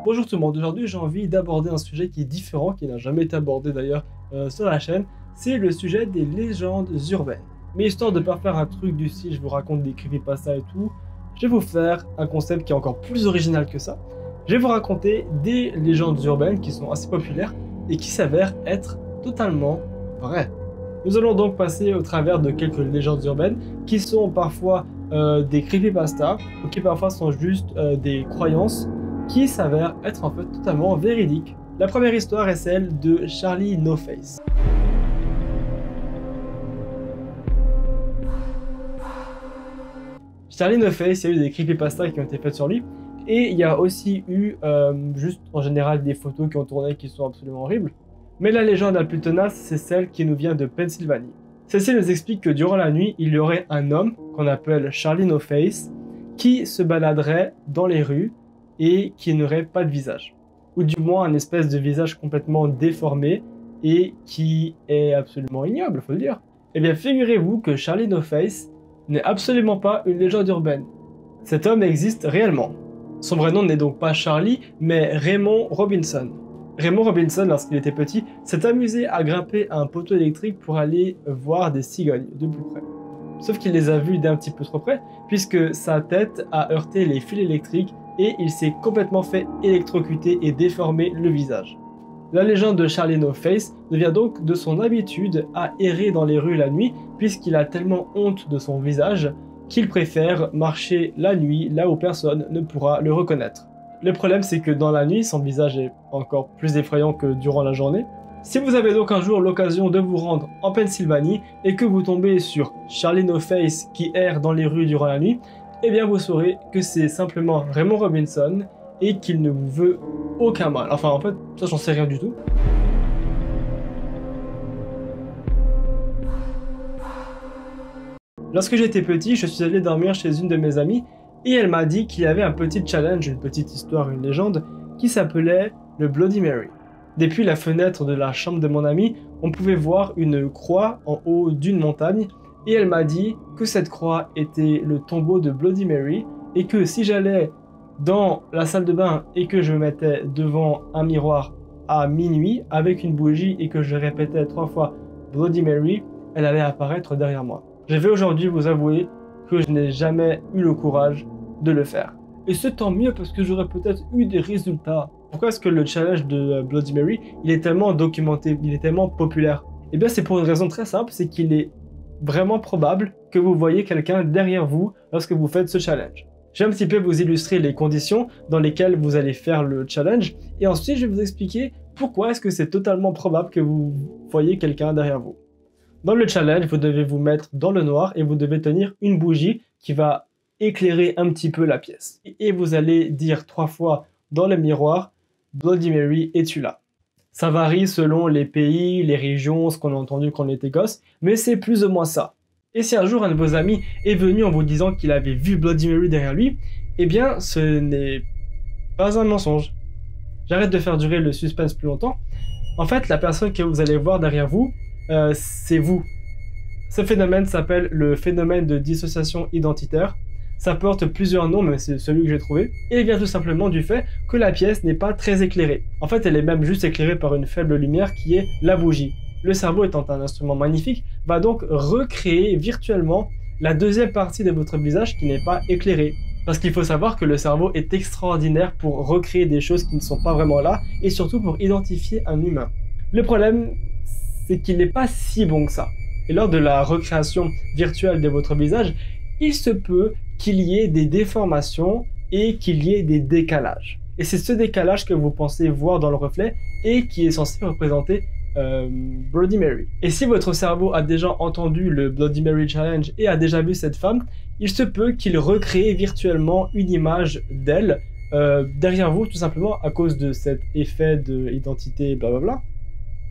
Bonjour tout le monde, aujourd'hui j'ai envie d'aborder un sujet qui est différent, qui n'a jamais été abordé d'ailleurs sur la chaîne, c'est le sujet des légendes urbaines. Mais histoire de ne pas faire un truc du style je vous raconte des creepypasta et tout, je vais vous faire un concept qui est encore plus original que ça. Je vais vous raconter des légendes urbaines qui sont assez populaires et qui s'avèrent être totalement vraies. Nous allons donc passer au travers de quelques légendes urbaines qui sont parfois des creepypasta ou qui parfois sont juste des croyances qui s'avèrent être en fait totalement véridiques. La première histoire est celle de Charlie No Face. Charlie No Face, il y a eu des creepypasta qui ont été faites sur lui et il y a aussi eu juste en général des photos qui ont tourné qui sont absolument horribles. Mais la légende la plus tenace, c'est celle qui nous vient de Pennsylvanie. Celle-ci nous explique que durant la nuit, il y aurait un homme qu'on appelle Charlie No Face qui se baladerait dans les rues et qui n'aurait pas de visage. Ou du moins un espèce de visage complètement déformé et qui est absolument ignoble, faut le dire. Eh bien figurez-vous que Charlie No Face n'est absolument pas une légende urbaine. Cet homme existe réellement. Son vrai nom n'est donc pas Charlie, mais Raymond Robinson. Raymond Robinson, lorsqu'il était petit, s'est amusé à grimper à un poteau électrique pour aller voir des cigognes de plus près. Sauf qu'il les a vues d'un petit peu trop près, puisque sa tête a heurté les fils électriques et il s'est complètement fait électrocuter et déformer le visage. La légende de Charlie No Face devient donc de son habitude à errer dans les rues la nuit, puisqu'il a tellement honte de son visage qu'il préfère marcher la nuit là où personne ne pourra le reconnaître. Le problème, c'est que dans la nuit, son visage est encore plus effrayant que durant la journée. Si vous avez donc un jour l'occasion de vous rendre en Pennsylvanie et que vous tombez sur Charlie No Face qui erre dans les rues durant la nuit, eh bien vous saurez que c'est simplement Raymond Robinson et qu'il ne vous veut aucun mal. Enfin en fait, ça j'en sais rien du tout. Lorsque j'étais petit, je suis allé dormir chez une de mes amies et elle m'a dit qu'il y avait un petit challenge, une petite histoire, une légende, qui s'appelait le Bloody Mary. Depuis la fenêtre de la chambre de mon ami, on pouvait voir une croix en haut d'une montagne et elle m'a dit que cette croix était le tombeau de Bloody Mary et que si j'allais dans la salle de bain et que je me mettais devant un miroir à minuit avec une bougie et que je répétais 3 fois Bloody Mary, elle allait apparaître derrière moi. Je vais aujourd'hui vous avouer que je n'ai jamais eu le courage de le faire. Et c'est tant mieux parce que j'aurais peut-être eu des résultats. Pourquoi est-ce que le challenge de Bloody Mary, il est tellement documenté, il est tellement populaire? Eh bien c'est pour une raison très simple, c'est qu'il est vraiment probable que vous voyez quelqu'un derrière vous lorsque vous faites ce challenge. Je vais un petit peu vous illustrer les conditions dans lesquelles vous allez faire le challenge et ensuite je vais vous expliquer pourquoi est-ce que c'est totalement probable que vous voyez quelqu'un derrière vous. Dans le challenge, vous devez vous mettre dans le noir et vous devez tenir une bougie qui va éclairer un petit peu la pièce. Et vous allez dire 3 fois dans le miroir « Bloody Mary, es-tu là ?» Ça varie selon les pays, les régions, ce qu'on a entendu quand on était gosse, mais c'est plus ou moins ça. Et si un jour un de vos amis est venu en vous disant qu'il avait vu Bloody Mary derrière lui, eh bien ce n'est pas un mensonge. J'arrête de faire durer le suspense plus longtemps. En fait, la personne que vous allez voir derrière vous, c'est vous. Ce phénomène s'appelle le phénomène de dissociation identitaire. Ça porte plusieurs noms, mais c'est celui que j'ai trouvé. Et il vient tout simplement du fait que la pièce n'est pas très éclairée. En fait, elle est même juste éclairée par une faible lumière qui est la bougie. Le cerveau étant un instrument magnifique, va donc recréer virtuellement la deuxième partie de votre visage qui n'est pas éclairée. Parce qu'il faut savoir que le cerveau est extraordinaire pour recréer des choses qui ne sont pas vraiment là, et surtout pour identifier un humain. Le problème, c'est qu'il n'est pas si bon que ça. Et lors de la recréation virtuelle de votre visage, il se peut qu'il y ait des déformations et qu'il y ait des décalages. Et c'est ce décalage que vous pensez voir dans le reflet et qui est censé représenter Bloody Mary. Et si votre cerveau a déjà entendu le Bloody Mary Challenge et a déjà vu cette femme, il se peut qu'il recrée virtuellement une image d'elle derrière vous, tout simplement à cause de cet effet d'identité, blablabla.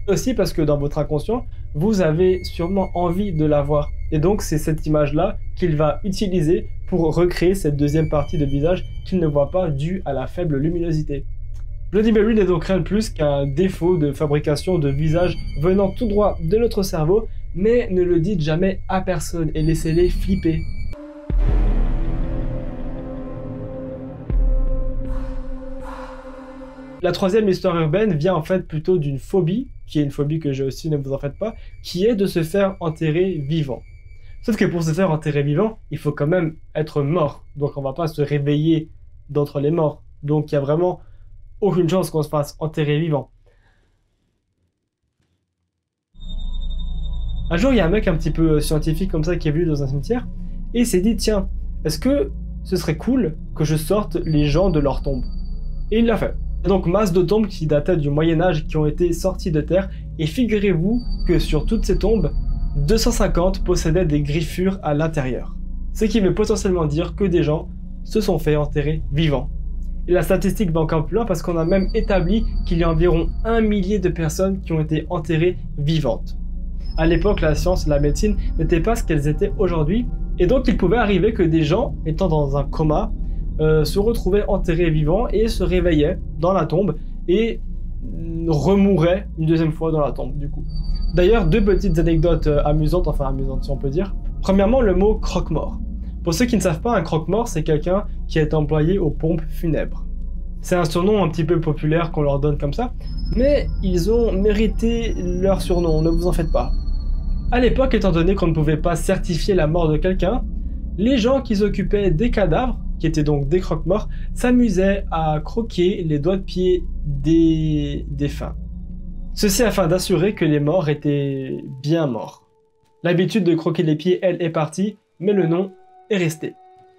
Aussi parce que dans votre inconscient, vous avez sûrement envie de la voir. Et donc c'est cette image-là qu'il va utiliser pour recréer cette deuxième partie de visage qu'il ne voit pas due à la faible luminosité. Bloody Mary n'est donc rien de plus qu'un défaut de fabrication de visage venant tout droit de notre cerveau, mais ne le dites jamais à personne et laissez-les flipper. La troisième histoire urbaine vient en fait plutôt d'une phobie, qui est une phobie que j'ai aussi, ne vous en faites pas, qui est de se faire enterrer vivant. Sauf que pour se faire enterrer vivant, il faut quand même être mort. Donc on va pas se réveiller d'entre les morts. Donc il y a vraiment aucune chance qu'on se fasse enterrer vivant. Un jour, il y a un mec un petit peu scientifique comme ça qui est venu dans un cimetière et il s'est dit, tiens, est-ce que ce serait cool que je sorte les gens de leur tombe? Et il l'a fait. Donc masse de tombes qui dataient du Moyen-Âge qui ont été sorties de terre, et figurez-vous que sur toutes ces tombes, 250 possédaient des griffures à l'intérieur. Ce qui veut potentiellement dire que des gens se sont fait enterrer vivants. Et la statistique va encore plus loin parce qu'on a même établi qu'il y a environ 1 millier de personnes qui ont été enterrées vivantes. À l'époque, la science et la médecine n'étaient pas ce qu'elles étaient aujourd'hui, et donc il pouvait arriver que des gens, étant dans un coma, se retrouvaient enterrés vivants et se réveillaient dans la tombe et remouraient une deuxième fois dans la tombe du coup. D'ailleurs, deux petites anecdotes amusantes, enfin amusantes si on peut dire. Premièrement, le mot croque-mort. Pour ceux qui ne savent pas, un croque-mort, c'est quelqu'un qui est employé aux pompes funèbres. C'est un surnom un petit peu populaire qu'on leur donne comme ça, mais ils ont mérité leur surnom, ne vous en faites pas. À l'époque, étant donné qu'on ne pouvait pas certifier la mort de quelqu'un, les gens qui s'occupaient des cadavres, qui étaient donc des croque-morts, s'amusaient à croquer les doigts de pied des défunts. Ceci afin d'assurer que les morts étaient bien morts. L'habitude de croquer les pieds, elle, est partie, mais le nom est resté.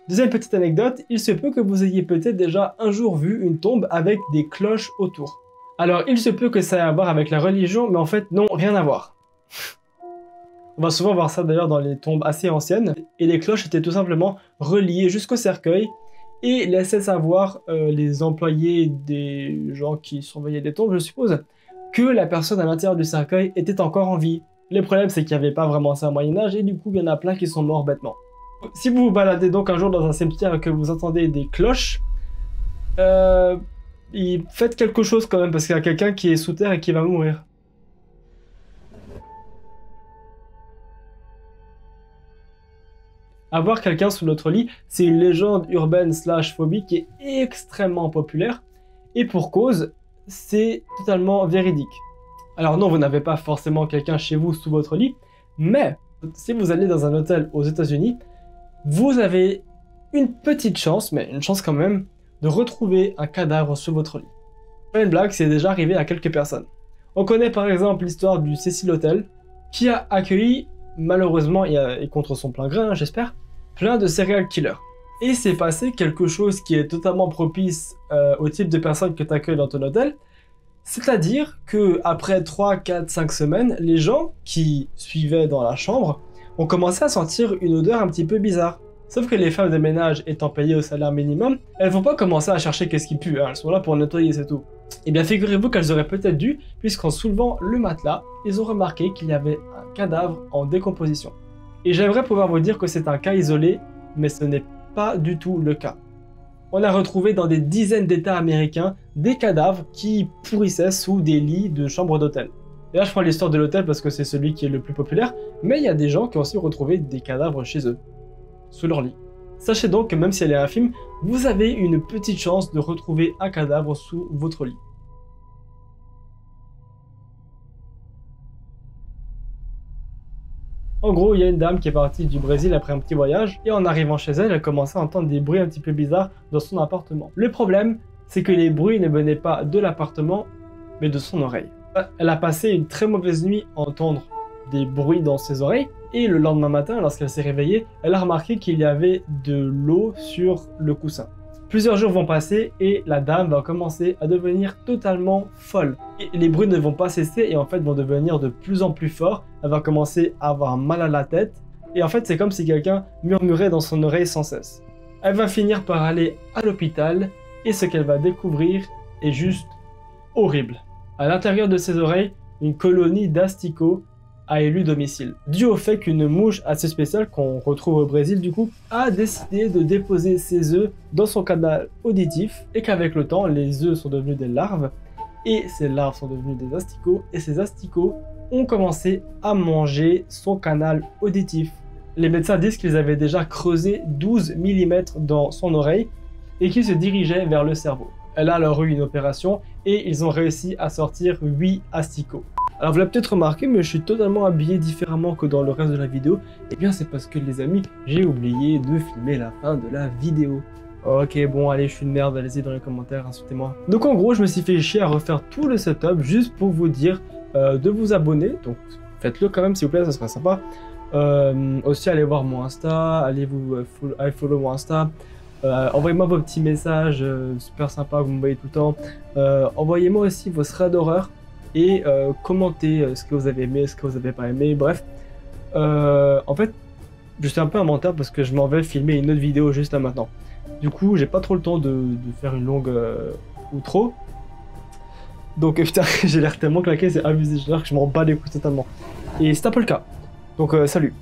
Deuxième petite anecdote, il se peut que vous ayez peut-être déjà un jour vu une tombe avec des cloches autour. Alors, il se peut que ça ait à voir avec la religion, mais en fait, non, rien à voir. On va souvent voir ça d'ailleurs dans les tombes assez anciennes, et les cloches étaient tout simplement reliées jusqu'au cercueil et laissaient savoir les employés des gens qui surveillaient les tombes, je suppose, que la personne à l'intérieur du cercueil était encore en vie. Le problème, c'est qu'il n'y avait pas vraiment ça au Moyen-Âge, et du coup, il y en a plein qui sont morts bêtement. Si vous vous baladez donc un jour dans un cimetière et que vous entendez des cloches, faites quelque chose quand même, parce qu'il y a quelqu'un qui est sous terre et qui va mourir. Avoir quelqu'un sous notre lit, c'est une légende urbaine slash phobie qui est extrêmement populaire, et pour cause, c'est totalement véridique. Alors non, vous n'avez pas forcément quelqu'un chez vous sous votre lit, mais si vous allez dans un hôtel aux États-Unis, vous avez une petite chance, mais une chance quand même, de retrouver un cadavre sous votre lit. Pas une blague, c'est déjà arrivé à quelques personnes. On connaît par exemple l'histoire du Cecil Hotel, qui a accueilli, malheureusement et contre son plein gré, j'espère, plein de serial killers. Et il s'est passé quelque chose qui est totalement propice au type de personnes que tu accueilles dans ton hôtel, c'est-à-dire que après 3, 4, 5 semaines, les gens qui suivaient dans la chambre ont commencé à sentir une odeur un petit peu bizarre. Sauf que les femmes de ménage étant payées au salaire minimum, elles vont pas commencer à chercher qu'est-ce qui pue, hein, elles sont là pour nettoyer, c'est tout. Et bien figurez-vous qu'elles auraient peut-être dû, puisqu'en soulevant le matelas, ils ont remarqué qu'il y avait un cadavre en décomposition. Et j'aimerais pouvoir vous dire que c'est un cas isolé, mais ce n'est pas du tout le cas. On a retrouvé dans des dizaines d'États américains des cadavres qui pourrissaient sous des lits de chambres d'hôtel. Et là je prends l'histoire de l'hôtel parce que c'est celui qui est le plus populaire, mais il y a des gens qui ont aussi retrouvé des cadavres chez eux, sous leur lit. Sachez donc que même si elle est infime, vous avez une petite chance de retrouver un cadavre sous votre lit. En gros, il y a une dame qui est partie du Brésil après un petit voyage, et en arrivant chez elle, elle commençait à entendre des bruits un petit peu bizarres dans son appartement. Le problème, c'est que les bruits ne venaient pas de l'appartement, mais de son oreille. Elle a passé une très mauvaise nuit à entendre des bruits dans ses oreilles, et le lendemain matin, lorsqu'elle s'est réveillée, elle a remarqué qu'il y avait de l'eau sur le coussin. Plusieurs jours vont passer et la dame va commencer à devenir totalement folle. Et les bruits ne vont pas cesser et en fait vont devenir de plus en plus forts. Elle va commencer à avoir mal à la tête et en fait c'est comme si quelqu'un murmurait dans son oreille sans cesse. Elle va finir par aller à l'hôpital et ce qu'elle va découvrir est juste horrible. À l'intérieur de ses oreilles, une colonie d'asticots a élu domicile, dû au fait qu'une mouche assez spéciale qu'on retrouve au Brésil du coup, a décidé de déposer ses œufs dans son canal auditif et qu'avec le temps, les œufs sont devenus des larves et ces larves sont devenues des asticots et ces asticots ont commencé à manger son canal auditif. Les médecins disent qu'ils avaient déjà creusé 12 mm dans son oreille et qu'ils se dirigeaient vers le cerveau. elle a alors eu une opération et ils ont réussi à sortir 8 asticots. Alors vous l'avez peut-être remarqué, mais je suis totalement habillé différemment que dans le reste de la vidéo. Et bien c'est parce que les amis, j'ai oublié de filmer la fin de la vidéo. Ok, bon, allez, je suis une merde, allez-y dans les commentaires, insultez-moi. Donc en gros, je me suis fait chier à refaire tout le setup juste pour vous dire de vous abonner. Donc faites-le quand même, s'il vous plaît, ça serait sympa. Aussi, allez voir mon Insta, allez follow mon Insta. Envoyez-moi vos petits messages super sympas que vous m'envoyez tout le temps. Envoyez-moi aussi vos threads d'horreur et commentez ce que vous avez aimé, ce que vous n'avez pas aimé. Bref, en fait, je suis un peu un menteur parce que je m'en vais filmer une autre vidéo juste là maintenant. Du coup, j'ai pas trop le temps de faire une longue outro. Donc putain, j'ai l'air tellement claqué, c'est abusé, je que je m'en bats les couilles totalement. Et c'est un peu le cas. Donc salut.